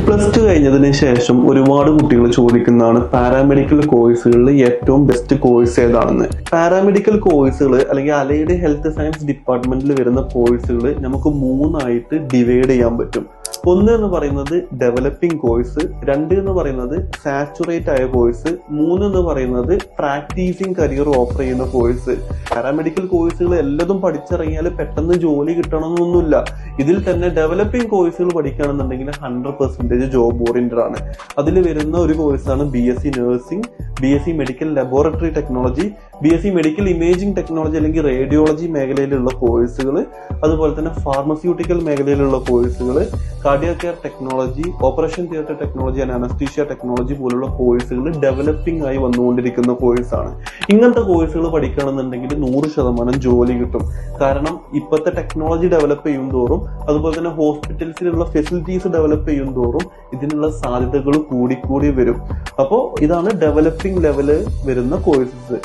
Plus two കഴിഞ്ഞതിന് ശേഷം ഒരുപാട് കുട്ടികൾ ചോദിക്കുന്നതാണ് പാരാമെഡിക്കൽ കോഴ്സുകളിൽ ഏറ്റവും ബെസ്റ്റ് കോഴ്സ് ഏതാണെന്ന്. പാരാമെഡിക്കൽ കോഴ്സുകൾ അല്ലെങ്കിൽ അലൈഡ് ഹെൽത്ത് സയൻസ് ഡിപ്പാർട്ട്മെന്റിൽ വരുന്ന കോഴ്സുകൾ നമുക്ക് മൂന്നായിട്ട് ഡിവൈഡ് ചെയ്യാൻ പറ്റും. ഒന്ന് എന്ന് പറയുന്നത് ഡെവലപ്പിംഗ് കോഴ്സ്, രണ്ട് എന്ന് പറയുന്നത് സാച്ചുറേറ്റ് ആയ കോഴ്സ്, മൂന്ന് എന്ന് പറയുന്നത് പ്രാക്ടീസിങ് കരിയർ ഓഫർ ചെയ്യുന്ന കോഴ്സ്. പാരാമെഡിക്കൽ കോഴ്സുകൾ എല്ലാതും പഠിച്ചിറങ്ങിയാൽ പെട്ടെന്ന് ജോലി കിട്ടണമെന്നൊന്നുമില്ല. ഇതിൽ തന്നെ ഡെവലപ്പിംഗ് കോഴ്സുകൾ പഠിക്കുകയാണെന്നുണ്ടെങ്കിൽ 100% ജോബ് ഓറിയന്റഡ് ആണ്. അതിൽ വരുന്ന ഒരു കോഴ്സാണ് BSc nursing, BSc medical laboratory technology, BSc medical imaging technology അല്ലെങ്കിൽ റേഡിയോളജി മേഖലയിലുള്ള കോഴ്സുകൾ, അതുപോലെ തന്നെ ഫാർമസ്യൂട്ടിക്കൽ മേഖലയിലുള്ള കോഴ്സുകൾ, cardiac care technology, operation theatre technology and anaesthesia technology പോലുള്ള കോഴ്സുകൾ ഡെവലപ്പിംഗ് ആയി വന്നുകൊണ്ടിരിക്കുന്ന കോഴ്സാണ്. ഇങ്ങനത്തെ കോഴ്സുകൾ പഠിക്കുകയാണെന്നുണ്ടെങ്കിൽ 100% ജോലി കിട്ടും. കാരണം ഇപ്പോഴത്തെ ടെക്നോളജി ഡെവലപ്പ് ചെയ്യും തോറും, അതുപോലെ തന്നെ ഹോസ്പിറ്റൽസിലുള്ള ഫെസിലിറ്റീസ് ഡെവലപ്പ് ചെയ്യും തോറും ഇതിനുള്ള സാധ്യതകൾ കൂടിക്കൂടി വരും. അപ്പോൾ ഇതാണ് ഡെവലപ്പിംഗ് ലെവല് വരുന്ന കോഴ്സസ്.